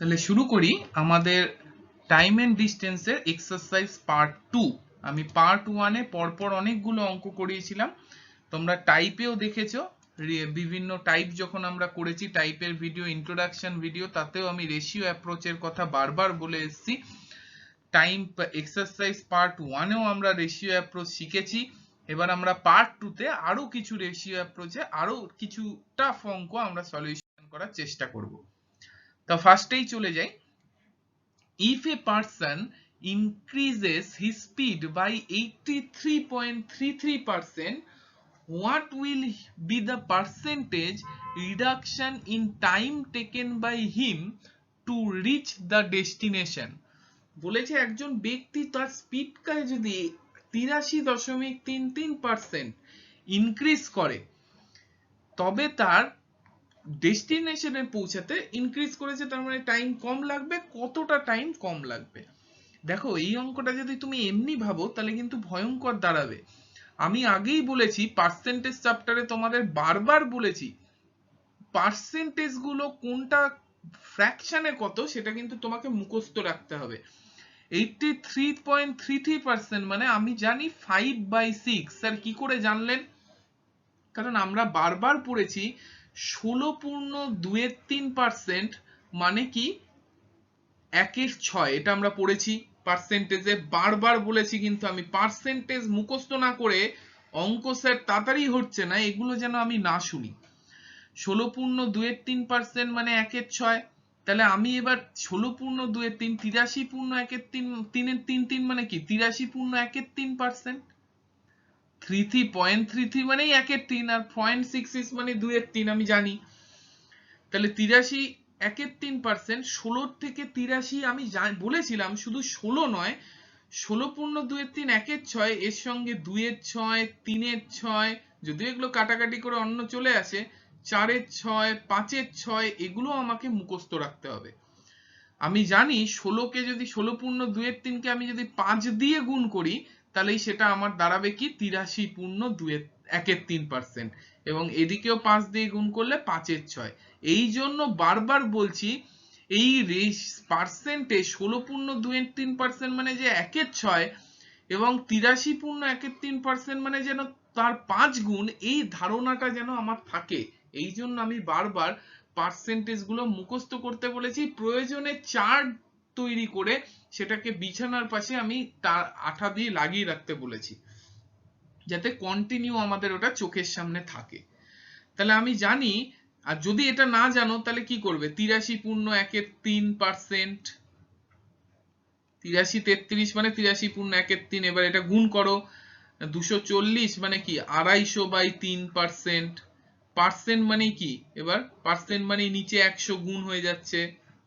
তাহলে শুরু করি আমাদের টাইম এন্ড ডিস্টেন্সের এক্সারসাইজ পার্ট 2। আমি পার্ট 1 এ পরপর অনেকগুলো অঙ্ক করিয়েছিলাম, তোমরা টাইপেও দেখেছো। বিভিন্ন টাইপ যখন আমরা করেছি, টাইপের ভিডিও, ইন্ট্রোডাকশন ভিডিও, তাতেও আমি রেশিও অ্যাপ্রোচের কথা বারবার বলে এসেছি। টাইম এক্সারসাইজ পার্ট 1 এও আমরা রেশিও অ্যাপ্রোচ শিখেছি। এবার আমরা পার্ট 2 তে আরো কিছু রেশিও অ্যাপ্রোচে আরো কিছু টাফ অঙ্ক আমরা সলিউশন করার চেষ্টা করব। তো ফার্স্টেই চলে যাই। If a person increases his speed by 83.33%, what will be the percentage reduction in time taken by him to reach the destination? বলেছে একজন ব্যক্তি তার স্পিডকে যদি 83.33% ইনক্রিজ করে, তবে তার ডেস্টিনেশনে পৌঁছাতে ইনক্রিজ করেছে, তার মানে টাইম কম লাগবে। কতটা টাইম কম লাগবে? দেখো, এই অঙ্কটা যদি তুমি এমনি ভাবো তাহলে কিন্তু ভয়ঙ্কর দাঁড়াবে। আমি আগেই বলেছি, পার্সেন্টেজ চ্যাপ্টারে তোমাদের বারবার বলেছি, পার্সেন্টেজ গুলো কোনটা ফ্র্যাকশনে কত সেটা কিন্তু তোমাকে মুখস্থ রাখতে হবে। 83.33% মানে আমি জানি 5/6। স্যার কি করে জানলেন? কারণ আমরা বারবার পড়েছি 16.23% মানে কি 1/6। এটা আমরা পড়েছি পার্সেন্টেজে, বারবার বলেছি। কিন্তু আমি পার্সেন্টেজ মুখস্থ না করে অঙ্ক স্যার তাড়াতাড়ি হচ্ছে না, এগুলো যেন আমি না শুনি। 16.23% মানে 1/6। তাহলে আমি এবার 16.23 83.133 মানে কি 83.133%। 33.33 মানেই 1/3, আর 0.66 মানে 2/3 আমি জানি। তাহলে 83.133%, 16 থেকে 83 আমি বলেছিলাম শুধু 16 নয়, 16.23 1/6, এর সঙ্গে 2/6, 3/6, যদিও এগুলো কাটাকাটি করে অন্য চলে আসে, 4/6, 5/6, এগুলো আমাকে মুখস্থ রাখতে হবে। আমি জানি 16কে যদি 16.23 কে আমি যদি 5 দিয়ে গুণ করি, তাহলেই সেটা আমার দাঁড়াবে কি 83.133%, এবং এদিকেও 5 দিয়ে গুণ করলে 5/6। এই জন্য বারবার বলছি, এই পার্সেন্টে 16.23% মানে যে 1/6 এবং 83.133% মানে যেন তার 5 গুণ, এই ধারণাটা যেন আমার থাকে। এই জন্য আমি বারবার পার্সেন্টেজ গুলো মুখস্থ করতে বলেছি। প্রয়োজনে চার্ট তৈরি করে সেটাকে বিছানার পাশে আমি তার আঠা দিয়ে লাগিয়ে রাখতে বলেছি, যাতে কন্টিনিউ আমাদের ওটা চোখের সামনে থাকে। তাহলে আমি জানি, আর যদি এটা না জানো তাহলে কি করবে? 83.133%, 83 মানে 83.133, এবার এটা গুণ করো। 240 মানে কি 250/3%। পার্সেন্ট মানে কি, এবার পার্সেন্ট মানে নিচে 100 গুণ হয়ে যাচ্ছে,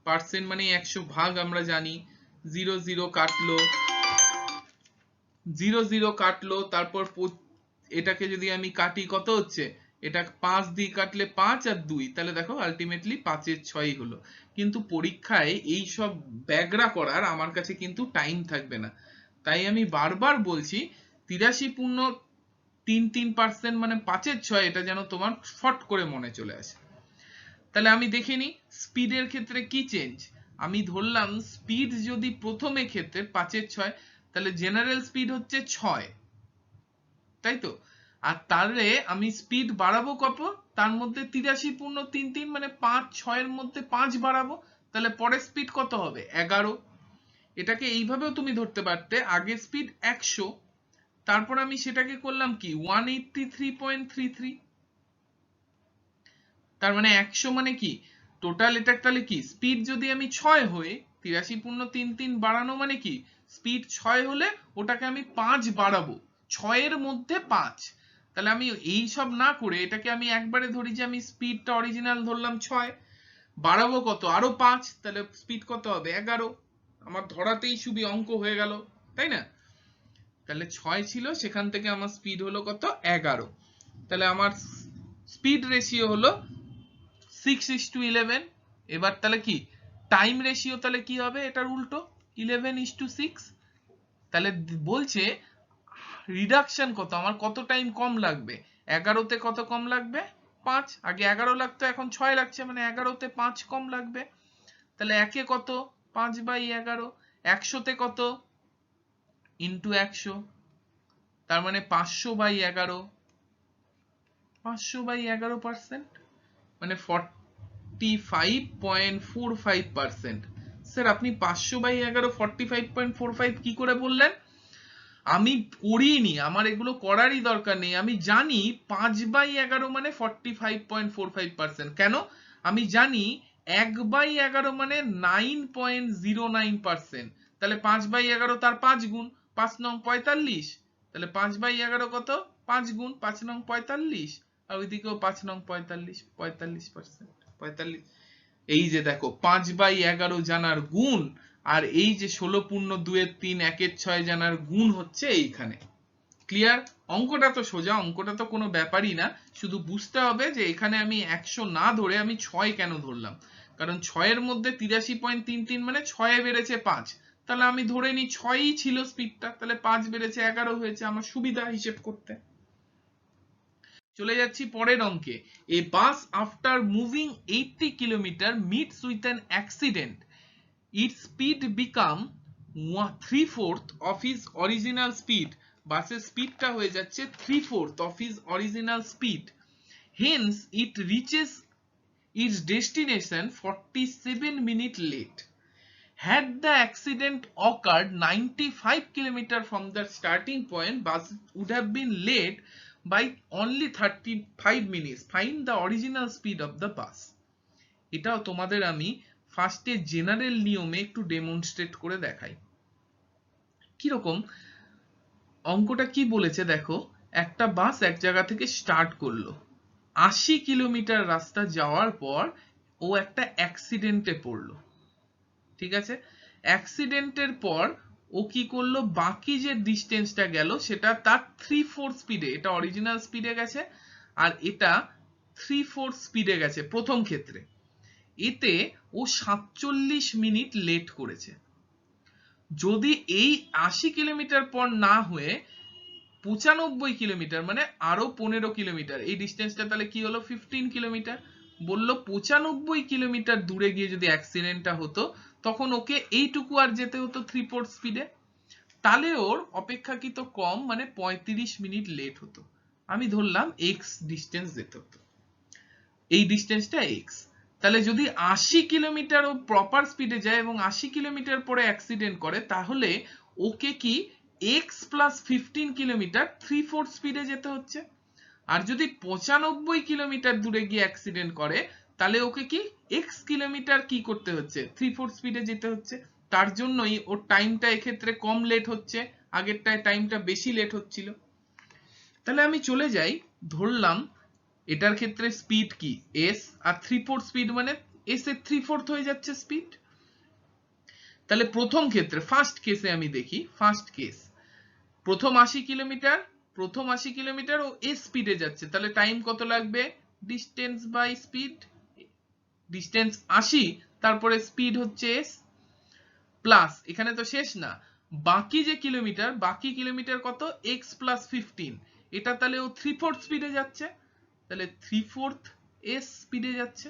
পার্সেন্ট মানে 100 ভাগ আমরা জানি। 0 0 কাটলো, 0 0 কাটলো, তারপর এটাকে যদি আমি কাটি কত হচ্ছে? এটা 5 দিয়ে কাটলে 5 আর 2, তাহলে দেখো আলটিমেটলি 5/6 হলো। কিন্তু পরীক্ষায় এই সব ব্যাগরা করার আমার কাছে কিন্তু টাইম থাকবে না, তাই আমি বারবার বলছি 83.33% মানে 5/6, এটা যেন তোমার ফট করে মনে চলে আসে। তাহলে আমি দেখে নিই স্পিডের ক্ষেত্রে কি চেঞ্জ। আমি ধরলাম স্পিড যদি প্রথমে ক্ষেত্রে 5/6, তাহলে জেনারেল স্পিড হচ্ছে 6, তাই তো? আর তাহলে আমি স্পিড বাড়াবো কত? তার মধ্যে 83.33 মানে 5/6 এর মধ্যে 5 বাড়াবো, তাহলে পরের স্পিড কত হবে? 11। এটাকে এইভাবেও তুমি ধরতে পারতে, আগে স্পিড 100, তারপর আমি সেটাকে করলাম কি 183.33, তার মানে 100 মানে কি টোটাল। এটা তাহলে কি স্পিড যদি আমি 6 হই, 83.33 বাড়ানো মানে কি স্পিড 6 হলে ওটাকে আমি 5 বাড়াবো, 6 এর মধ্যে 5। তাহলে আমি এই সব না করে এটাকে আমি একবারে ধরি যে আমি স্পিডটা অরিজিনাল ধরলাম 6, বাড়াবো কত? আরো 5, তাহলে স্পিড কত হবে? 11। আমার ধরাতেই শুধু অঙ্ক হয়ে গেল, তাই না? তাহলে 6 ছিল, সেখান থেকে আমার স্পিড হলো কত? 11। তাহলে আমার স্পিড রেশিও হলো 6:11। এবার তাহলে কি টাইম রেশিও তাহলে কি হবে? এটার উল্টো, 11:6। তাহলে বলছে রিডাকশন কত, আমার কত টাইম কম লাগবে? 11তে কত কম লাগবে? 5। আগে 11 লাগতো, এখন 6 লাগছে, মানে 11তে 5 কম লাগবে। তাহলে একে কত 5/11, 100তে কত ইন্টু 100, তার মানে 500/11, 500/11%, মানে 45.45%। স্যার আপনি 500/11 45.45 কি করে বললেন? আমি করিনি, আমার এগুলো করারই দরকার নেই, আমি জানি 5/11 মানে 45.45%। কেন? আমি জানি 1/11 মানে 9.09%। তাহলে 5/11 তার 5 গুণ, 5 নং 45, তাহলে 5/11 কত 5 গুণ 5 নং 45, আর ওইদিকেও 5 নং 45, 45%, 45। এই যে দেখো 5/11 জানার গুণ, আর এই যে 16.2-3 1/6 জানার গুণ হচ্ছে এইখানে। ক্লিয়ার? অঙ্কটা তো সোজা, অঙ্কটা তো কোনো ব্যাপারই না, শুধু বুঝতে হবে যে এখানে আমি 100 না ধরে আমি 6 কেন ধরলাম। কারণ 6 এর মধ্যে 83.33 মানে 6 বেড়েছে 5, তাহলে আমি ধরে নিই 6ই ছিল স্পিডটা, তাহলে 5 বেড়েছে 11 হয়েছে, আমার সুবিধা হিসেব করতে। চলে যাচ্ছি পরের অঙ্কে। A bus after moving 80 kilometre meets with an accident, its speed become 3/4 of his original speed। বাসের স্পিডটা হয়ে যাচ্ছে 3/4 of his original speed, hence it reaches its destination 47 minutes late। Had the accident occurred 95 km from the starting point, bus would have been late by only 35 minutes। Find the original speed of the bus। এটাও তোমাদের আমি ফার্স্টে general নিয়মে একটু demonstrate করে দেখাই। কিরকম অঙ্কটা কি বলেছে দেখো, একটা বাস এক জায়গা থেকে স্টার্ট করলো, 80 কিলোমিটার রাস্তা যাওয়ার পর ও একটা অ্যাক্সিডেন্টে পড়লো। ঠিক আছে, অ্যাক্সিডেন্টের পর ও কি করলো, বাকি যে ডিস্টেন্সটা গেল সেটা তার 3/4 স্পিডে, এটা অরিজিনাল স্পিডে গেছে আর এটা 3/4 স্পিডে গেছে প্রথম ক্ষেত্রে। এতে ও 47 মিনিট লেট করেছে। যদি এই 80 কিলোমিটার পর না হয়ে 95 কিলোমিটার মানে আরো 15 কিলোমিটার, এই ডিস্টেন্সটা তাহলে কি হলো 15 কিলোমিটার, বললো 95 কিলোমিটার দূরে গিয়ে যদি অ্যাক্সিডেন্টটা হতো তখন ওকে এইটুকু আর যেতে হতো 3/4 স্পিডে, তাহলে ওর অপেক্ষাকৃত কম মানে 35 মিনিট লেট হতো। আমি ধরলাম এক্স ডিস্টেন্স যেতে হতো, এই ডিস্টেন্সটা এক্স। তাহলে যদি 80 কিলোমিটার ও প্রপার স্পিডে যায় এবং 80 কিলোমিটার পরে অ্যাক্সিডেন্ট করে, তাহলে ওকে কি x + 15 কিলোমিটার 3/4 স্পিডে যেতে হচ্ছে। আর যদি 95 কিলোমিটার দূরে গিয়ে অ্যাক্সিডেন্ট করে, তাহলে ওকে কি x কিলোমিটার কি করতে হচ্ছে 3/4 স্পিডে যেতে হচ্ছে। তার জন্যই ওর টাইমটা এক্ষেত্রে কম লেট হচ্ছে, আগেরটায় টাইমটা বেশি লেট হচ্ছিল। তাহলে আমি চলে যাই, ধরলাম এটার ক্ষেত্রে স্পিড কি s, আর 3/4 স্পিড মানে s এর 3/4 হয়ে যাচ্ছে স্পিড। তাহলে প্রথম ক্ষেত্রে ফার্স্ট কেসে আমি দেখি, ফার্স্ট কেস প্রথম 80 কিলোমিটার, প্রথম 80 কিলোমিটার ও s স্পিডে যাচ্ছে, তাহলে টাইম কত লাগবে, ডিস্টেন্স বাই স্পিড, ডিস্টেন্স 80 তারপরে স্পিড হচ্ছে s প্লাস, এখানে তো শেষ না, বাকি যে কিলোমিটার, বাকি কিলোমিটার কত x + 15, এটা তাহলে ও 3/4 স্পিডে যাচ্ছে, তাহলে 3/4 s স্পিডে যাচ্ছে।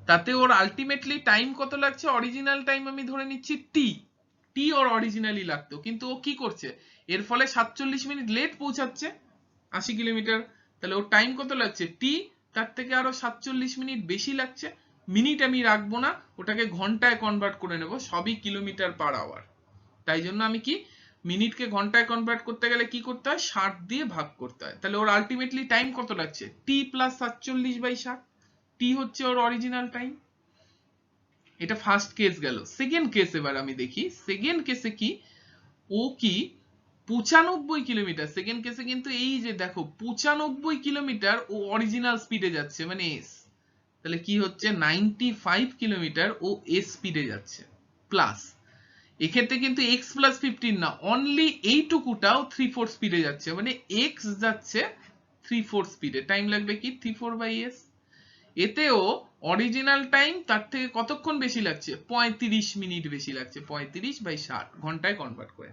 তাতে ওর আলটিমেটলি টাইম কত লাগছে, অরিজিনাল টাইম আমি ধরে নিচ্ছি t ওর অরিজিনালি লাগতো, কিন্তু ও কি করছে এর ফলে 47 মিনিট লেট পৌঁছাচ্ছে 80 কিলোমিটার, তাহলে ওর টাইম কত লাগছে t, তার থেকে আরো 47 মিনিট বেশি লাগছে। মিনিট আমি রাখবো না, ওটাকে ঘন্টায় কনভার্ট করে নেব, সবই কিলোমিটার পার আওয়ার। তাই জন্য আমি কি মিনিটকে ঘন্টায় কনভার্ট করতে গেলে কি করতে হয়, 60 দিয়ে ভাগ করতে হয়। তাহলে ওর আলটিমেটলি টাইম কত লাগছে t + 47/60, t হচ্ছে ওর অরিজিনাল টাইম। এটা ফার্স্ট কেস গেল। সেকেন্ড কেস এবার আমি দেখি, সেকেন্ড কেসে কি ও কি 95 কিলোমিটার, সেকেন্ড কেসে কিন্তু এই যে দেখো 95 কিলোমিটার ও অরিজিনাল স্পিডে যাচ্ছে মানে s, তাহলে কি হচ্ছে 95 কিলোমিটার ও s স্পিডে যাচ্ছে প্লাস, এক্ষেত্রে কিন্তু x + 15 না, অনলি এইটুকুটাও 3/4 স্পিডে যাচ্ছে, মানে x যাচ্ছে 3/4 স্পিডে, টাইম লাগবে কি 3/4/s। এতেও অরিজিনাল টাইম তার থেকে কতক্ষণ বেশি লাগছে, 35 মিনিট বেশি লাগছে, 35/60 ঘন্টায় কনভার্ট করে।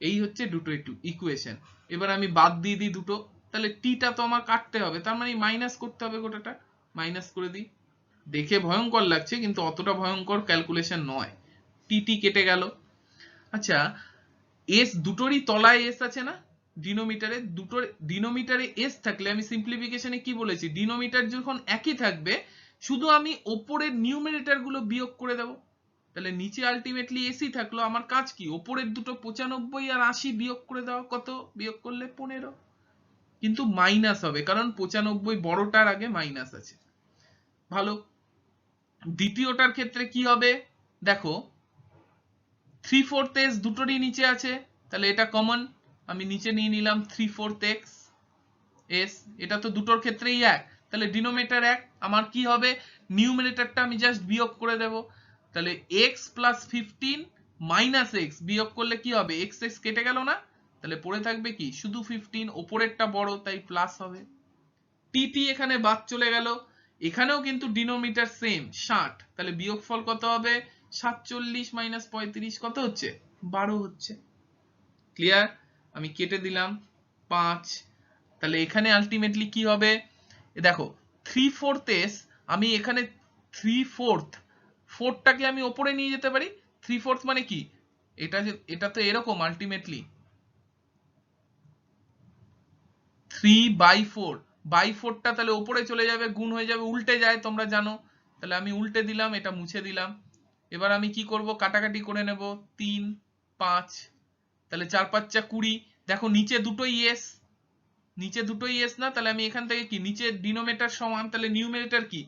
এই হচ্ছে দুটো ইকুয়েশন। এবার আমি বাদ দিয়ে দিই দুটো, তাহলে টিটা তো আমার কাটতে হবে, তার মানে মাইনাস করতে হবে, গোটাটা মাইনাস করে দিই, দেখে ভয়ঙ্কর লাগছে কিন্তু অতটা ভয়ঙ্কর ক্যালকুলেশন নয়। টি কেটে গেল। আচ্ছা, এস দুটোরই তলায় এস আছে না, ডিনোমিটারে, দুটোর ডিনোমিটারে এস থাকলে আমি সিম্পলিফিকেশনে কি বলেছি, ডিনোমিটার যখন একই থাকবে শুধু আমি ওপরের নিউমারেটর গুলো বিয়োগ করে দেব। তাহলে নিচে আলটিমেটলি এসই থাকলো, আমার কাজ কি ওপরের দুটো 95 আর 80 বিয়োগ করে দেওয়া। কত বিয়োগ করলে 15, কিন্তু মাইনাস হবে কারণ 95 বড়টার আগে মাইনাস আছে। ভালো। দ্বিতীয়টার ক্ষেত্রে কি হবে দেখো, 3/4 এস দুটোরই নিচে আছে, তাহলে এটা কমন, আমি নিচে নিয়ে নিলাম 3/4 এক্স এস, এটা তো দুটোর ক্ষেত্রেই এক, তাহলে ডিনোমিনেটর এক, আমার কি হবে নিউমারেটরটা আমি জাস্ট বিয়োগ করে দেব। তাহলে x প্লাস 15 মাইনাস এক্স বিয়োগ করলে কি হবে, এক্স এক্স কেটে গেল না, তাহলে পড়ে থাকবে কি শুধু 15, ওপরেরটা বড় তাই প্লাস হবে। টি এখানে বাদ চলে গেল, এখানেও কিন্তু ডিনোমিনেটর সেম 60, তাহলে বিয়োগফল কত হবে 47 মাইনাস 35 কত হচ্ছে 12 হচ্ছে। ক্লিয়ার? আমি কেটে দিলাম 5, তাহলে এখানে আলটিমেটলি কি হবে দেখো 3/4 এস, আমি এখানে 3/4 4টাকে আমি ওপরে নিয়ে যেতে পারি, 3/4 মানে কি এটা তো এরকম আলটিমেটলি 3/4, বাই 4টা তাহলে ওপরে চলে যাবে, গুণ হয়ে যাবে, উল্টে যায় তোমরা জানো, তাহলে আমি উল্টে দিলাম, এটা মুছে দিলাম। এবার আমি কি করব, কাটাকাটি করে নেব, 3 5, তাহলে 4 5 যা 20, দেখো নিচে দুটোই এস, নিচে দুটোই এস না, তাহলে আমি এখান থেকে কি নিচে ডিনোমিনেটর সমান, তাহলে নিউমারেটর কি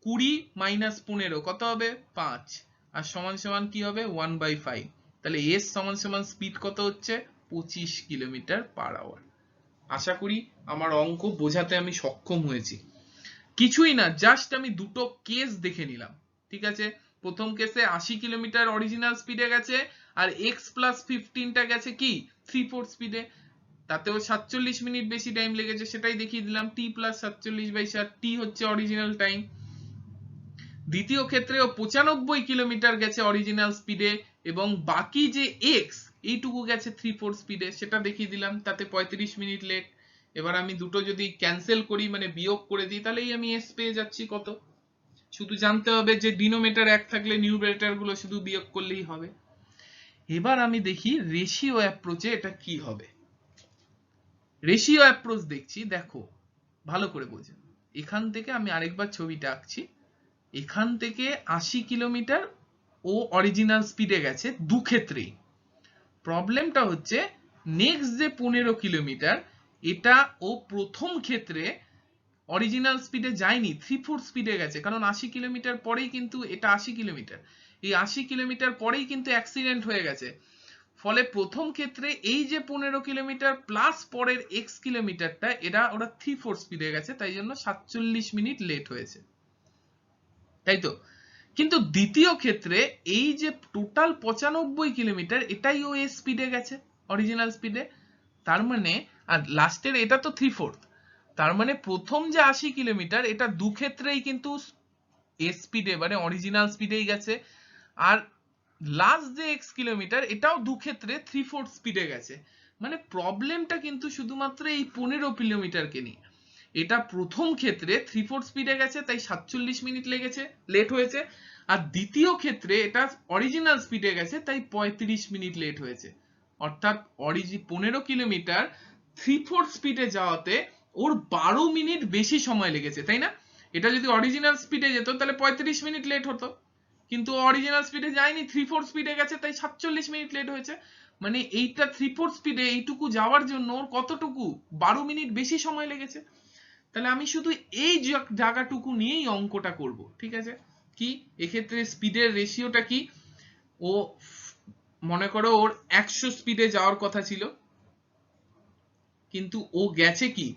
20 মাইনাস 15 কত হবে 5, আর সমান সমান কি হবে 1/5, তাহলে এস সমান সমান স্পিড কত হচ্ছে 25 কিলোমিটার পার আওয়ার। আশা করি আমার অঙ্ক বোঝাতে আমি সক্ষম হয়েছি। কিছুই না, জাস্ট আমি দুটো কেস দেখে নিলাম, ঠিক আছে। প্রথম কেসে 80 কিলোমিটার অরিজিনাল স্পিডে গেছে, আর x প্লাস 15টা গেছে কি 3/4 স্পিডে, তাতেও 47 মিনিট বেশি টাইম লেগেছে, সেটাই দেখিয়ে দিলাম, t প্লাস 47/7, t হচ্ছে অরিজিনাল টাইম। দ্বিতীয় ক্ষেত্রেও 95 কিলোমিটার গেছে অরিজিনাল স্পিডে, এবং বাকি যে x এইটুকু গেছে 3/4 স্পিডে, সেটা দেখিয়ে দিলাম, তাতে 35 মিনিট লেট। এবার আমি দুটো যদি ক্যান্সেল করি মানে বিয়োগ করে দিই, তাহলেই আমি s পেয়ে যাচ্ছি কত, শুধু জানতে হবে যে ডিনোমিনেটর এক থাকলে নিউমারেটর গুলো শুধু বিয়োগ করলেই হবে। এবার আমি দেখি রেশিও অ্যাপ্রোচে এটা কি হবে। রেশিও অ্যাপ্রোচ দেখছি, দেখো ভালো করে বোঝো, এখান থেকে আমি আরেকবার ছবিটা আঁকছি, এখান থেকে 80 কিলোমিটার ও অরিজিনাল স্পিডে গেছে দু ক্ষেত্রেই। প্রবলেমটা হচ্ছে নেক্সট যে 15 কিলোমিটার এটা ও প্রথম ক্ষেত্রে অরিজিনাল স্পিডে যায়নি, 3/4 স্পিডে গেছে, কারণ 80 কিলোমিটার পরেই কিন্তু এটা 80 কিলোমিটার, এই 80 কিলোমিটার পরেই কিন্তু অ্যাক্সিডেন্ট হয়ে গেছে। ফলে প্রথম ক্ষেত্রে এই যে 15 কিলোমিটার প্লাস পরের x কিলোমিটারটা ওরা 3/4 স্পিডে গেছে, তাই জন্য 47 মিনিট লেট হয়েছে, তাই তো। কিন্তু দ্বিতীয় ক্ষেত্রে এই যে টোটাল 95 কিলোমিটার এটাই ও এস স্পিডে গেছে অরিজিনাল স্পিডে, তার মানে আর লাস্টের এটা তো 3/4, তার মানে প্রথম যে 80 কিলোমিটার এটা দু ক্ষেত্রেই কিন্তু এস স্পিডে মানে অরিজিনাল স্পিডেই গেছে, আর লাস্ট যে x কিলোমিটার এটাও দু ক্ষেত্রে 3/4 স্পিডে গেছে। মানে প্রবলেমটা কিন্তু শুধুমাত্র এই 15 কিলোমিটারকে নিয়ে, এটা প্রথম ক্ষেত্রে 3/4 স্পিডে গেছে তাই 47 মিনিট লেগেছে, লেট হয়েছে, আর দ্বিতীয় ক্ষেত্রে এটা অরিজিনাল স্পিডে গেছে তাই 35 মিনিট লেট হয়েছে। অর্থাৎ 15 কিলোমিটার 3/4 স্পিডে যাওয়াতে ওর 12 মিনিট বেশি সময় লেগেছে, তাই না? এটা যদি অরিজিনাল স্পিডে যেত তাহলে 35 মিনিট লেট হতো, কিন্তু অরিজিনাল স্পিডে যায়নি, 3/4 স্পিডে গেছে তাই 47 মিনিট লেট হয়েছে। মানে এইটা 3/4 স্পিডে এইটুকু যাওয়ার জন্য ওর কতটুকু 12 মিনিট বেশি সময় লেগেছে। তাহলে আমি শুধু এই জায়গাটুকু নিয়েই অঙ্কটা করব, ঠিক আছে। কি এক্ষেত্রে স্পিডের রেশিওটা কি, ও মনে করো ওর 100 স্পিডে যাওয়ার কথা ছিল, কিন্তু ও গেছে কি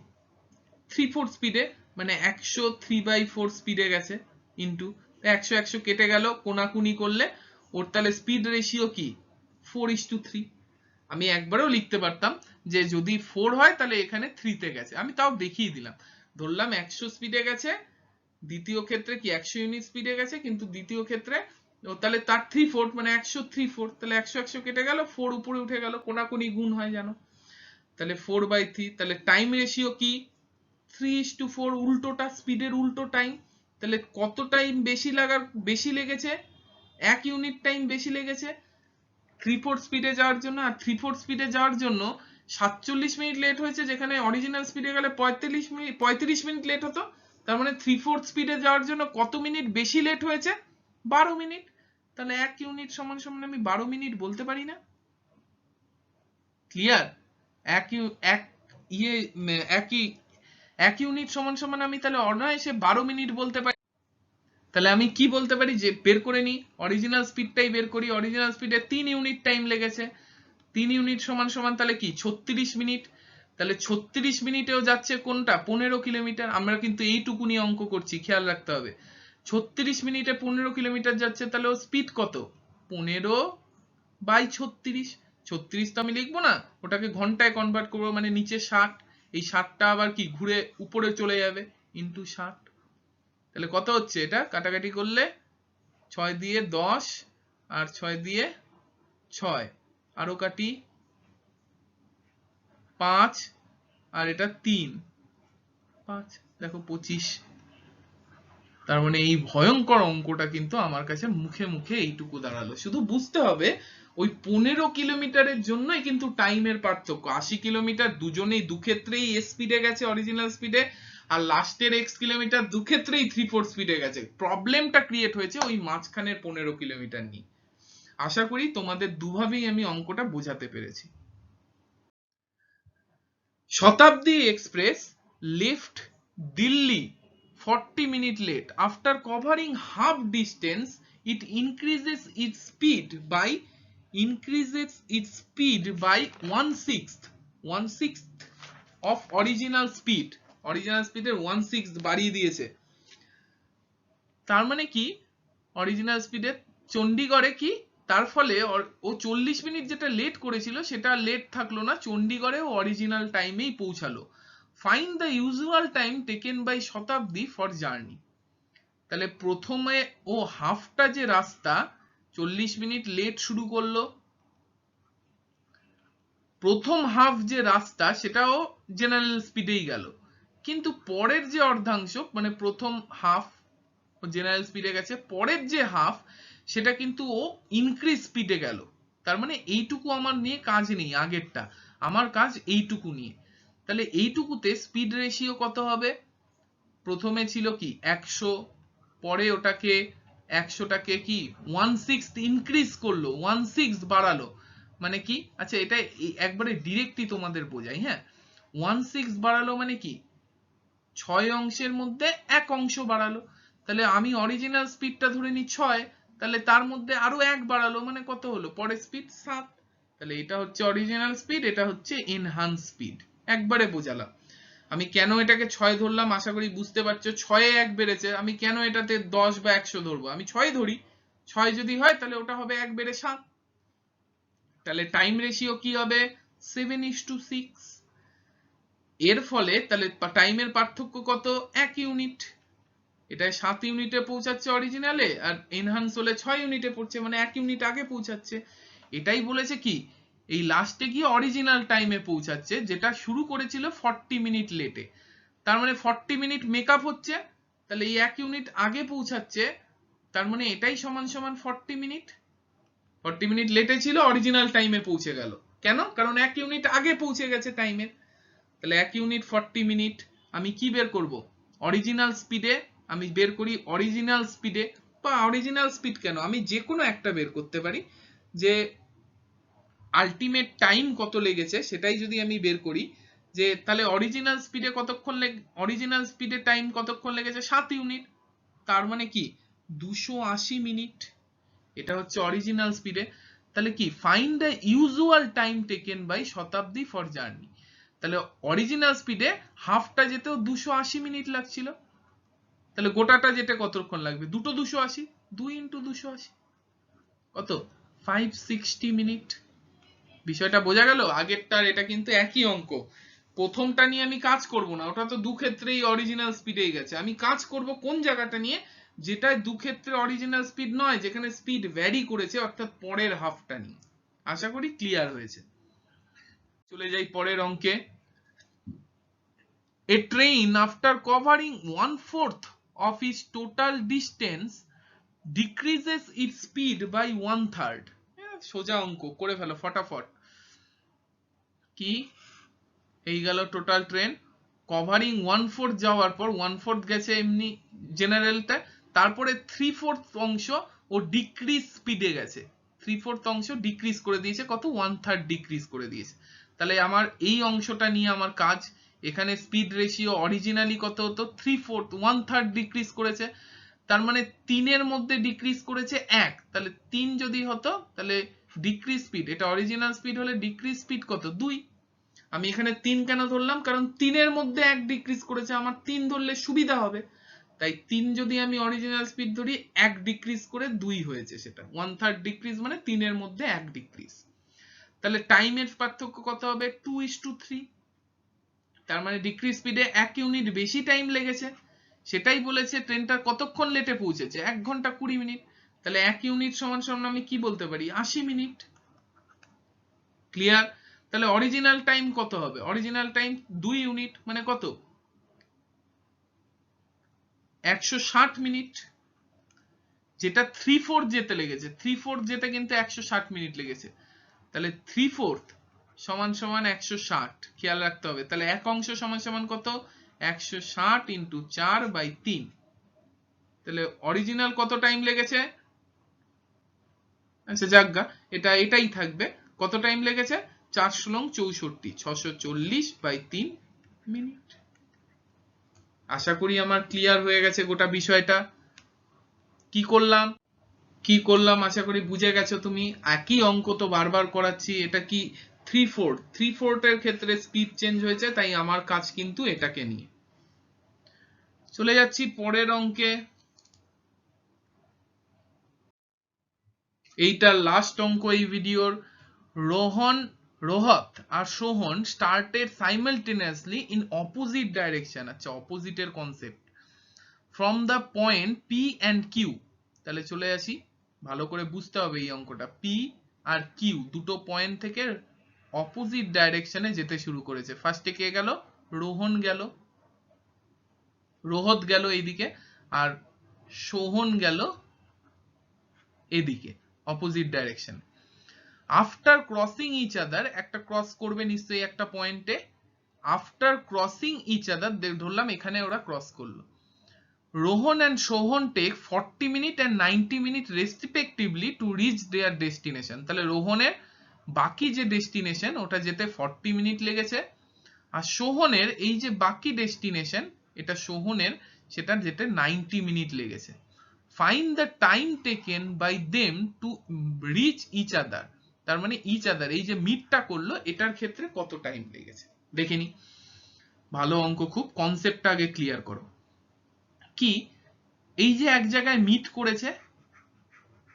3/4 স্পিডে, মানে 100 3/4 স্পিডে গেছে, ইন্টু 100 100 কেটে গেল, কোনাকুনি করলে ওর তাহলে স্পিড রেশিও কি 4:3। আমি একবারও লিখতে পারতাম যে যদি 4 হয় তাহলে এখানে 3 তে গেছে, আমি তাও দেখিয়ে দিলাম, ধরলাম 100 স্পিডে গেছে, দ্বিতীয় ক্ষেত্রে কি 100 ইউনিট স্পিডে গেছে, কিন্তু দ্বিতীয় ক্ষেত্রে ও তাহলে তার 3/4 মানে 100 3/4, তাহলে 100 100 কেটে গেল, 4 উপরে উঠে গেল, কোনাকুনি গুণ হয় জানো, তাহলে 4/3। তাহলে টাইম রেশিও কি 3:4, উল্টোটা, স্পিডের উল্টো টাইম, তাহলে কত টাইম বেশি লেগেছে, 1 ইউনিট টাইম বেশি লেগেছে 3/4 স্পিডে যাওয়ার জন্য। আর 3/4 স্পিডে যাওয়ার জন্য 47 মিনিট লেট হয়েছে, যেখানে অরিজিনাল স্পিডে গেলে 35 মিনিট লেট হতো। তার মানে 3/4 স্পিডে যাওয়ার জন্য কত মিনিট বেশি লেট হয়েছে? 12 মিনিট। তাহলে 1 ইউনিট সমান সমান আমি 12 মিনিট বলতে পারি না? ক্লিয়ার? এক ইউনিট সমান সমান আমি তাহলে অনায়াসে 12 মিনিট বলতে পারি। তাহলে আমি কি বলতে পারি, যে বের করে নি অরিজিনাল স্পিডটাই বের করি। অরিজিনাল স্পিডে 3 ইউনিট টাইম লেগেছে, 3 ইউনিট সমান সমান তাহলে কি 36 মিনিট। তাহলে 36 মিনিটেও যাচ্ছে কোনটা? 15 কিলোমিটার। আমরা কিন্তু এইটুকু নিয়ে অঙ্ক করছি, খেয়াল রাখতে হবে। 36 মিনিটে 15 কিলোমিটার যাচ্ছে, তাহলে ও স্পিড কত? 15/36। 36 তো আমি লিখবো না, ওটাকে ঘন্টায় কনভার্ট করবো, মানে নিচে 60, এই 60টা আবার কি ঘুরে উপরে চলে যাবে, ইন্টু 60। তাহলে কত হচ্ছে এটা কাটাকাটি করলে? 6 দিয়ে 10 আর 6 দিয়ে 6, আরো কাটি 5 আর এটা 3, 5 দেখো 25। তার মানে এই ভয়ঙ্কর অঙ্কটা কিন্তু আমার কাছে মুখে মুখে এইটুকু দাঁড়ালো। শুধু বুঝতে হবে ওই 15 কিলোমিটারের জন্যই কিন্তু টাইমের পার্থক্য। 80 কিলোমিটার দুজনেই দুক্ষেত্রেই স্পিডে গেছে অরিজিনাল স্পিডে, আর লাস্টের x কিলোমিটার দুক্ষেত্রেই 3/4 স্পিডে গেছে। প্রবলেমটা ক্রিয়েট হয়েছে ওই মাঝখানের 15 কিলোমিটার নিয়ে। আশা করি তোমাদের দুভাবেই আমি অঙ্কটা বোঝাতে পেরেছি। শতাব্দী express left Delhi 40 minutes late. After covering half distance, it increases its speed by 1/6 of original speed. Original speed এর 1/6 বাড়িয়ে দিয়েছে। তার মানে কি অরিজিনাল স্পিডে চণ্ডীগড়ে কি, তার ফলে ও 40 মিনিট যেটা লেট করেছিল সেটা লেট থাকলো না, চণ্ডীগড়ে ও অরিজিনাল টাইমেই পৌঁছালো। Find the usual time taken by Shatabdi for journey. তাহলে প্রথমে ও হাফটা যে রাস্তা 40 মিনিট লেট শুরু করলো, প্রথম হাফ যে রাস্তা সেটাও জেনারেল স্পিডেই গেল, কিন্তু পরের যে অর্ধাংশ মানে প্রথম হাফ জেনারেল স্পিডে গেছে, পরের যে হাফ সেটা কিন্তু ও ইনক্রিজ স্পিডে গেল। তার মানে এইটুকু আমার নিয়ে কাজ নেই, আগেরটা আমার কাজ এইটুকু নিয়ে। তাহলে এইটুকুতে স্পিড রেশিও কত হবে? প্রথমে ছিল কি 100, পরে ওটাকে 100টাকে কি 1/6 ইনক্রিজ করলো, 1/6 বাড়ালো। মানে কি, আচ্ছা এটা একবারে ডিরেক্টলি তোমাদের বোঝাই। হ্যাঁ, 1/6 বাড়ালো মানে কি 6 অংশের মধ্যে 1 অংশ বাড়ালো। তাহলে আমি অরিজিনাল স্পিডটা ধরে নি 6, তাহলে তার মধ্যে আরো 1 বাড়ালো, মানে কত হলো পরের স্পিড 7। তাহলে এটা হচ্ছে অরিজিনাল স্পিড, এটা হচ্ছে এনহান্স স্পিড। একবারে বোঝালাম। আমি কেন এটাকে 6 ধরলাম, আশা করি বুঝতে পারছো। 6 এ 1 বেড়েছে, আমি কেন এটাতে 10 বা 100 ধরবো? আমি 6 ধরি, 6 যদি হয় তাহলে ওটা হবে 1 বেড়ে 7। তাহলে টাইম রেশিও কি হবে? 7:6। এর ফলে তাহলে টাইমের পার্থক্য কত? 1 ইউনিট। এটা 7 ইউনিটে পৌঁছাচ্ছে অরিজিনালে, আর এনহান্স হলে 6 ইউনিটে পড়ছে, মানে 1 ইউনিট আগে পৌঁছাচ্ছে। এটাই বলেছে কি এই লাস্টে গিয়ে অরিজিনাল টাইমে পৌঁছাচ্ছে, যেটা শুরু করেছিল 40 মিনিট লেটে। তার মানে 40 মিনিট মেকআপ হচ্ছে, তাহলে এই 1 ইউনিট আগে পৌঁছাচ্ছে, তার মানে এটাই সমান সমান 40 মিনিট। 40 মিনিট লেটে ছিল, অরিজিনাল টাইমে পৌঁছে গেল। কেন? কারণ 1 ইউনিট আগে পৌঁছে গেছে টাইমের। তাহলে 1 ইউনিট 40 মিনিট। আমি কি বের করব? অরিজিনাল স্পিডে আমি বের করি, অরিজিনাল স্পিডে বা অরিজিনাল স্পিড কেন, আমি যে কোনো একটা বের করতে পারি, যে আলটিমেট টাইম কত লেগেছে সেটাই যদি আমি বের করি, যে তাহলে অরিজিনাল স্পিডে কতক্ষণ অরিজিনাল স্পিডে টাইম কতক্ষণ লেগেছে? 7 ইউনিট। তার মানে কি 280 মিনিট। এটা হচ্ছে অরিজিনাল স্পিডে। তাহলে কি find the usual time taken by Shatabdi for journey. তাহলে অরিজিনাল স্পিডে হাফটা যেতেও 280 মিনিট লাগছিল, তাহলে গোটাটা যেতে কতক্ষণ লাগবে? দুটো 280, 2 × 280 কত? 560 মিনিট। বিষয়টা বোঝা গেল? আগেরটার এটা কিন্তু একই অঙ্ক। প্রথমটা নিয়ে আমি কাজ করব না, ওটা তো দু ক্ষেত্রেই অরিজিনাল স্পিডেই গেছে। আমি কাজ করব কোন জায়গাটা নিয়ে, যেটা দু ক্ষেত্রে অরিজিনাল স্পিড নয়, যেখানে স্পিড ভ্যারি করেছে, অর্থাৎ পরের হাফটা নিয়ে। আশা করি ক্লিয়ার হয়েছে। চলে যাই পরের অঙ্কে। A train after covering 1/4 of its total distance decreases its speed by 1/3. সোজা অঙ্ক করে ফেলো ফটাফট। কি এই গেল টোটাল ট্রেন কভারিং 1/4 যাওয়ার পর 1/4 গেছে এমনি জেনারেলটা, তারপরে 3/4 অংশ ও ডিক্রিজ স্পিডে গেছে, 3/4 অংশ ডিক্রিজ করে দিয়েছে, কত 1/3 ডিক্রিজ করে দিয়েছে। তাহলে আমার এই অংশটা নিয়ে আমার কাজ, এখানে স্পিড রেশিও অরিজিনালি কত হতো 3/4, 1/3 ডিক্রিজ করেছে, তার মানে 3 এর মধ্যে ডিক্রিজ করেছে 1, তাহলে 3 যদি হতো তাহলে ডিক্রিজ স্পিড, এটা অরিজিনাল স্পিড হলে ডিক্রিজ স্পিড কত 2। আমি এখানে 3 কেন ধরলাম, কারণ 3 এর মধ্যে 1 ডিক্রিজ করেছে, আমার 3 ধরলে সুবিধা হবে, তাই 3 যদি আমি অরিজিনাল স্পিড ধরি 1 ডিক্রিজ করে 2 হয়েছে, সেটা 1/3 ডিক্রিজ মানে 3 এর মধ্যে 1 ডিক্রিজ। তাহলে টাইমের পার্থক্য কত হবে 2:3, তার মানে ডিক্রিজ স্পিডে 1 ইউনিট বেশি টাইম লেগেছে, সেটাই বলেছে ট্রেনটা কতক্ষণ লেটে পৌঁছেছে 1 ঘন্টা 20 মিনিট, তাহলে 1 ইউনিট সমান সমান আমি কি বলতে পারি 80 মিনিট। ক্লিয়ার? তাহলে অরিজিনাল টাইম কত হবে, অরিজিনাল টাইম 2 ইউনিট মানে কত 160 মিনিট, যেটা 3/4 যেতে লেগেছে, 3/4 যেতে কিন্তু 160 মিনিট লেগেছে, তাহলে 3/4 সমান সমান 160, খেয়াল রাখতে হবে। তাহলে এক অংশ সমান সমান কত 160 ইন্টু 4/3, তাহলে অরিজিনাল কত টাইম লেগেছে, আচ্ছা যাজ্ঞা এটাই থাকবে, কত টাইম লেগেছে 4 × 64, 640/3 মিনিট। আশা করি আমার ক্লিয়ার হয়ে গেছে গোটা বিষয়টা। কি করলাম আশা করি বুঝে গেছো তুমি। একই অঙ্ক তো বারবার করাচ্ছি, এটা কি 3/4 এর ক্ষেত্রে স্পিড চেঞ্জ হয়েছে, তাই আমার কাজ কিন্তু এটাকে নিয়ে। চলে যাচ্ছি পরের অঙ্কে, এইটা লাস্ট অঙ্ক এই ভিডিওর। রোহত আর Sohan started simultaneously in opposite direction, আচ্ছা অপোজিটের concept, from the point P and Q. তাহলে চলে আসি, ভালো করে বুঝতে হবে এই অঙ্কটা, পি আর কিউ দুটো পয়েন্ট থেকে অপোজিট ডাইরেকশনে যেতে শুরু করেছে। ফার্স্টে কে গেল, রোহত গেল এইদিকে, আর সোহন গেল এদিকে opposite direction. After crossing each other, একটা ক্রস করবে নিশ্চয়ই একটা পয়েন্টে, আফটার ক্রসিং ইচ আদার ধরলাম এখানে ওরা ক্রস করলো, Rohan and Sohan take 40 minute and 90 minute respectively to reach their destination. তাহলে রোহনের বাকি যে ডেস্টিনেশন ওটা যেতে 40 মিনিট লেগেছে, আর সোহনের এই যে বাকি ডেস্টিনেশন এটা সোহনের, সেটা যেতে 90 মিনিট লেগেছে। Find the time taken by them to reach each other, তার মানে ইচ আদার এই যে মিটটা করলো এটার ক্ষেত্রে কত টাইম লেগেছে দেখিনি। ভালো অঙ্ক, খুব কনসেপ্টটা আগে ক্লিয়ার করো। কি এই যে এক জায়গায় মিট করেছে,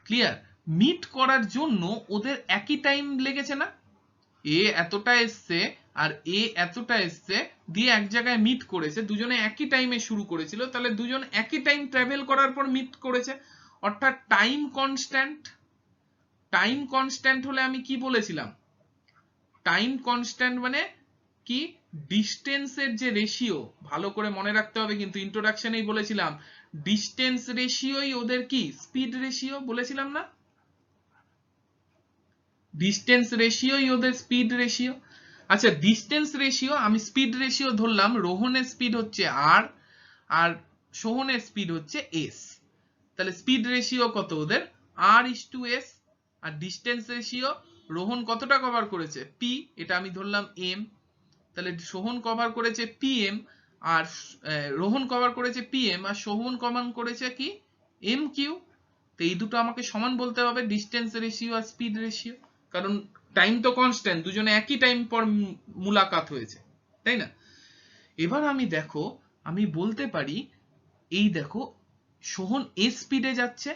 ক্লিয়ার, মিট করার জন্য ওদের একই টাইম লেগেছে না, এ এতটা এসছে আর এ এতটা এসছে, দিয়ে এক জায়গায় মিট করেছে, দুজনে একই টাইমে শুরু করেছিল, তাহলে দুজন একই টাইম ট্রাভেল করার পর মিট করেছে, অর্থাৎ টাইম কনস্ট্যান্ট। টাইম কনস্ট্যান্ট হলে আমি কি বলেছিলাম, টাইম কনস্ট্যান্ট মানে কি ডিস্টেন্সের যে রেশিও, ভালো করে মনে রাখতে হবে কিন্তু, ইন্ট্রোডাকশনেই বলেছিলাম ডিস্টেন্স রেশিওই ওদের কি স্পিড রেশিও, বলেছিলাম না ডিস্টেন্স রেশিওই ওদের স্পিড রেশিও। আচ্ছা ডিস্টেন্স রেশিও, আমি স্পিড রেশিও ধরলাম, রোহনের স্পিড হচ্ছে আর, আর সোহনের স্পিড হচ্ছে এস, তাহলে স্পিড রেশিও কত ওদের r/s, আর ডিস্টেন্স রেশিও রোহন কতটা কভার করেছে পি, এটা আমি ধরলাম এম, তাহলে সোহন কভার করেছে pm, আর রোহন কভার করেছে pm, আর সোহন কভার করেছে কি mq। তো এই দুটো আমাকে সমান বলতে হবে, ডিস্টেন্স রেশিও আর স্পিড রেশিও, কারণ টাইম তো কনস্ট্যান্ট, দুজনে একই টাইম পর মুলাকাত হয়েছে, তাই না। এবার আমি দেখো আমি বলতে পারি, এই দেখো সোহন এস স্পিডে যাচ্ছে,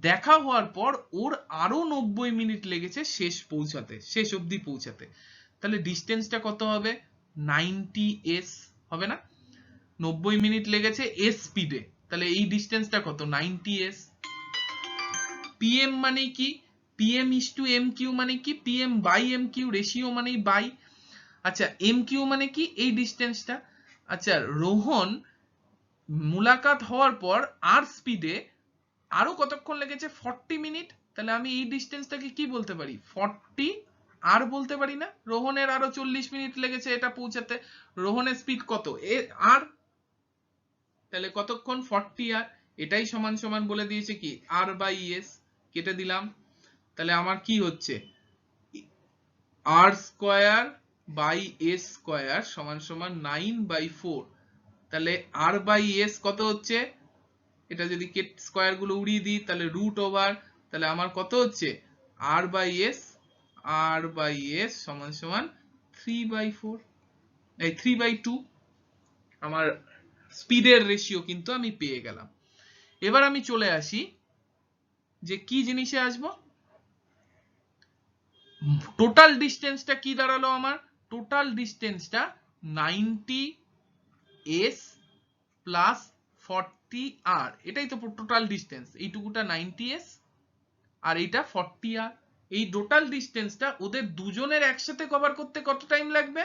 দেখা হওয়ার পর ওর আরো 90 মিনিট লেগেছে শেষ পৌঁছাতে, শেষ অবধি পৌঁছাতে, তাহলে ডিস্টেন্সটা কত হবে 90s হবে না, 90 মিনিট লেগেছে এস স্পিডে, তাহলে এই ডিস্টেন্সটা কত 90s। pm মানে কি, pm/mq মানে কি, pm/mq রেশিও মানে বাই, আচ্ছা mq মানে কি এই ডিস্টেন্সটা। আচ্ছা রোহন মুলাকাত হওয়ার পর আর স্পিডে আরো কতক্ষণ লেগেছে 40 মিনিট, তাহলে আমি এই ডিস্টেন্সটাকে কি বলতে পারি 40 আর বলতে পারি না। রোহনের আরো 40 মিনিট লেগেছে এটা পৌঁছাতে, রোহনের স্পিড কত আর, তাহলে কতক্ষণ 40 আর, এটাই সমান সমান বলে দিয়েছে কি আর বাই এস, কেটে দিলাম। তাহলে আমার কি হচ্ছে আর স্কয়ার বাই এস স্কয়ার সমান সমান 9/4। তাহলে আর বাই এস কত হচ্ছে, এটা যদি স্কয়ার গুলো উড়িয়ে দিই তাহলে রুট ওভার, তাহলে আমার কত হচ্ছে আর বাই এস সমান সমান 3/4, এই 3/2। আমার স্পিডের রেশিও কিন্তু আমি পেয়ে গেলাম। এবার আমি চলে আসি যে কি জিনিসে আসবো, টোটাল ডিস্টেন্সটা কি দাঁড়ালো আমার, টোটাল ডিস্টেন্সটা 90s প্লাস 40r, এটাই তো টোটাল ডিস্টেন্স, এইটুকুটা 90s আর এইটা 40r। এই টোটাল ডিস্টেন্সটা ওদের দুজনের একসাথে কভার করতে কত টাইম লাগবে,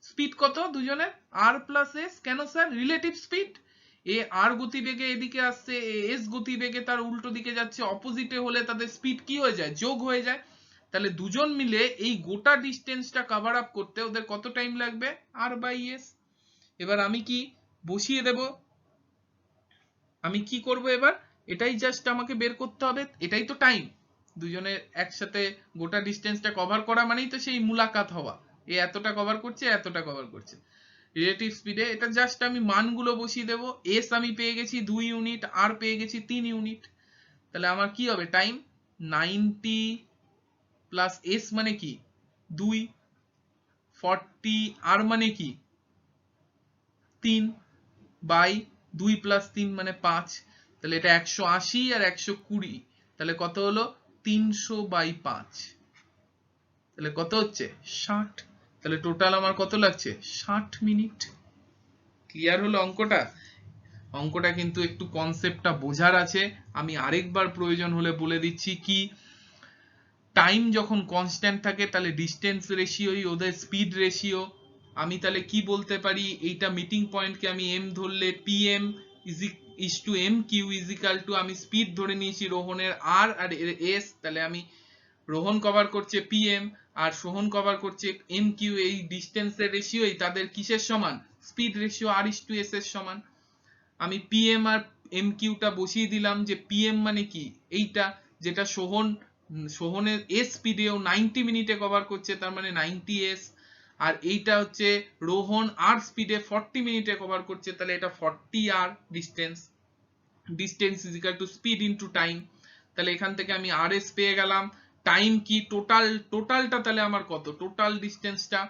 স্পিড কত দুজনের আর প্লাস এস, কেন স্যার রিলেটিভ স্পিড, এ আর গতিবেগে এদিকে আসছে, এস গতিবেগে তার উল্টো দিকে যাচ্ছে, অপোজিটে হলে তাদের স্পিড কি হয়ে যায় যোগ হয়ে যায়। তাহলে দুজন মিলে এই গোটা ডিস্টেন্সটা কভার আপ করতে ওদের কত টাইম লাগবে আর বাই এস। এবার আমি কি বসিয়ে দেব, আমি কি করব এবার, এটাই জাস্ট আমাকে বের করতে হবে, এটাই তো টাইম, দুজনের একসাথে গোটা ডিস্টেন্সটা কভার করা মানেই তো সেই মুলাকাত হওয়া, এ এতটা কভার করছে এতটা কভার করছে রিলেটিভ স্পিডে। এটা জাস্ট আমি মানগুলো বসিয়ে দেব, এস আমি পেয়ে গেছি 2 ইউনিট, আর পেয়ে গেছি 3 ইউনিট। তাহলে আমার কি হবে টাইম 90 প্লাস এস মানে কি 2, 40 আর মানে কি 3 বাই 2 প্লাস 3 মানে 5, তাহলে এটা 180 আর 120, তাহলে কত হলো 300/5, তাহলে কত হচ্ছে 60। তাহলে টোটাল আমার কত লাগছে 60 মিনিট। ক্লিয়ার হলো অঙ্কটা? অঙ্কটা কিন্তু একটু কনসেপ্টটা বোঝার আছে, আমি আরেকবার প্রয়োজন হলে বলে দিচ্ছি কি, টাইম যখন কনস্ট্যান্ট থাকে তাহলে ডিস্টেন্স রেশিওই ওদের স্পিড রেশিও। আমি তাহলে কি বলতে পারি, এইটা মিটিং পয়েন্টকে আমি এম ধরলে pm is to M Q is equal to, আমি স্পিড ধরে নিয়েছি রোহনের আর আর এস, তাহলে আমি রোহন কভার করছে pm আর সোহন কভার করছে এম কিউ, এই ডিস্টেন্সের রেশিওই তাদের কিসের সমান speed ratio R is to S এর সমান। আমি pm আর mq টা বসিয়ে দিলাম, যে pm মানে কি এইটা যেটা সোহনের এস স্পিডেও 90 মিনিটে কভার করছে তার মানে 90s, আর এইটা হচ্ছে রোহন আর স্পিডে 40 মিনিটে কভার করছে তাহলে এটা 40r distance, distance is equal to speed into time. তাহলে এখান থেকে আমি rs পেয়ে গেলাম, টাইম কি টোটালটা তাহলে আমার কত, টোটাল ডিস্টেন্সটা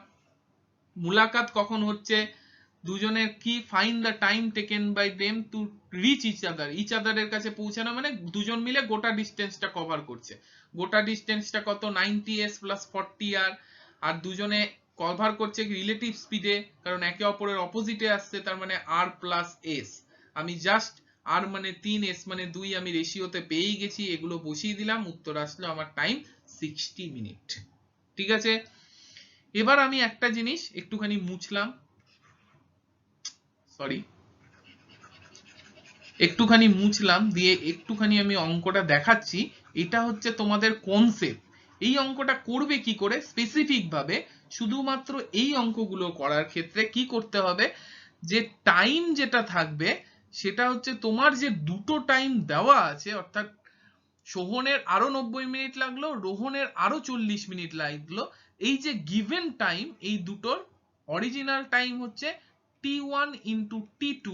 মুলাকাত কখন হচ্ছে দুজনের কি, find the time taken by them to reach each আদারের কাছে পৌঁছানো, মানে দুজন মিলে গোটা ডিস্টেন্সটা কভার করছে, গোটা ডিস্টেন্সটা কত 90s প্লাস 40r, আর দুজনে কভার করছে রিলেটিভ স্পিডে কারণ একে অপরের অপোজিটে আসছে তার মানে আর প্লাস এস। আমি জাস্ট আর মানে 3 এস মানে 2 আমি রেশিওতে পেয়েই গেছি, এগুলো বসিয়ে দিলাম, উত্তর আসলো আমার টাইম 60 মিনিট। ঠিক আছে, এবার আমি একটা জিনিস একটুখানি মুছলাম, সরি একটুখানি মুছলাম দিয়ে একটুখানি আমি অঙ্কটা দেখাচ্ছি, এটা হচ্ছে তোমাদের কনসেপ্ট। এই অঙ্কটা করবে কি করে স্পেসিফিক ভাবে, শুধুমাত্র এই অঙ্কগুলো করার ক্ষেত্রে কি করতে হবে, যে টাইম যেটা থাকবে সেটা হচ্ছে তোমার যে দুটো টাইম দেওয়া আছে, অর্থাৎ সোহনের আরো 90 মিনিট লাগলো, রোহনের আরো 40 মিনিট লাগলো, এই যে গিভেন টাইম এই দুটোর অরিজিনাল টাইম হচ্ছে t1 into t2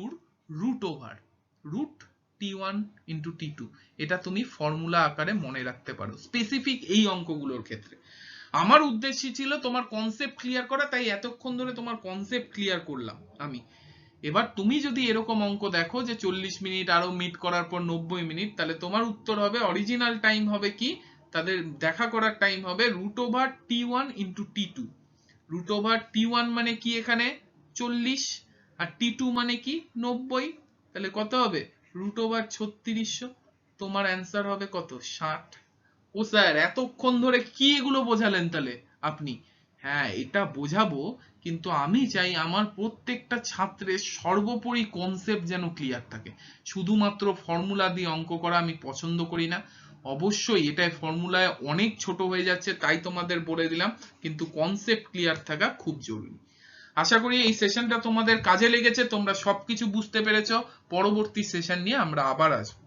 root over root t1 into t2, এটা তুমি ফর্মুলা আকারে মনে রাখতে পারো স্পেসিফিক এই অঙ্কগুলোর ক্ষেত্রে। আমার উদ্দেশ্য ছিল তোমার কনসেপ্ট ক্লিয়ার করা, তাই এতক্ষণ ধরে তোমার কনসেপ্ট ক্লিয়ার করলাম আমি। এবার তুমি যদি এরকম অঙ্ক দেখো যে 40 মিনিট আরো মিট করার পর 90 মিনিট, তাহলে তোমার উত্তর হবে অরিজিনাল টাইম হবে কি, তাদের দেখা করার টাইম হবে root over t1 into t2। Root over t1 মানে কি এখানে 40 আর t2 মানে কি 90, তাহলে কত হবে রুট ওভার 3600, তোমার অ্যান্সার হবে কত 60। ও স্যার এতক্ষণ ধরে কি এগুলো বোঝালেন তাহলে আপনি, হ্যাঁ এটা বোঝাবো, কিন্তু আমি চাই আমার প্রত্যেকটা ছাত্রের সর্বোপরি কনসেপ্ট যেন ক্লিয়ার থাকে। শুধুমাত্র ফর্মুলা দিয়ে অঙ্ক করা আমি পছন্দ করি না। অবশ্যই এটা ফর্মুলায় অনেক ছোট হয়ে যাচ্ছে তাই তোমাদের বলে দিলাম, কিন্তু কনসেপ্ট ক্লিয়ার থাকা খুব জরুরি। আশা করি এই সেশনটা তোমাদের কাজে লেগেছে, তোমরা সবকিছু বুঝতে পেরেছো। পরবর্তী সেশন নিয়ে আমরা আবার আসবো।